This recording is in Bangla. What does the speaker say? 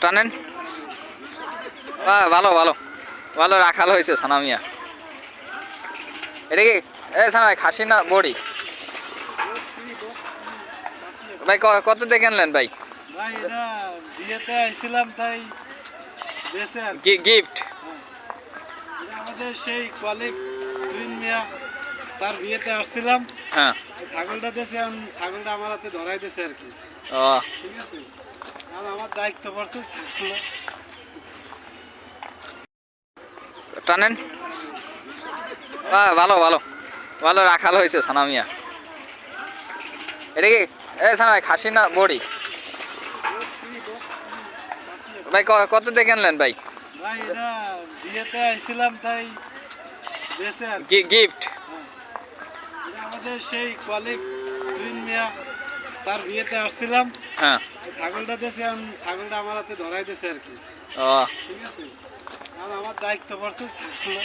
টানেন। ভালো ভালো ভালো রাখাল হয়েছে সানামিয়া। এটা কি সানা ভাই খাসি না বড়ি? ভাই কত দিয়ে কিনলেন ভাই? ভাই এটা বিয়েতে আইছিলাম তাই দেশে আর গিফট। এটা আমাদের সেই কলিগ তুইন মিয়া, তার বিয়েতে আসছিলাম। হ্যাঁ। ছাগলটা দেশে ছাগলটা আমার হাতে ধরাই দিয়েছে আর কি। ও ঠিক আছে, আর আমার দায়িত্ব পড়ছে ছাগল। টানেন। ভালো ভালো ভালো রাখাল হয়েছে সানামিয়া। এটা কি সানা ভাই খাসি না বড়ি? ভাই কত দিয়ে কিনলেন ভাই? ভাই এটা বিয়েতে আইছিলাম তাই দেশে আর গিফট। এটা আমাদের সেই কলিগ তুইন মিয়া, তার বিয়েতে আসছিলাম। হ্যাঁ। ছাগলটা দেশে ছাগলটা আমার হাতে ধরাই দিয়েছে আর কি। ও ঠিক আছে, আর আমার দায়িত্ব পড়ছে ছাগল।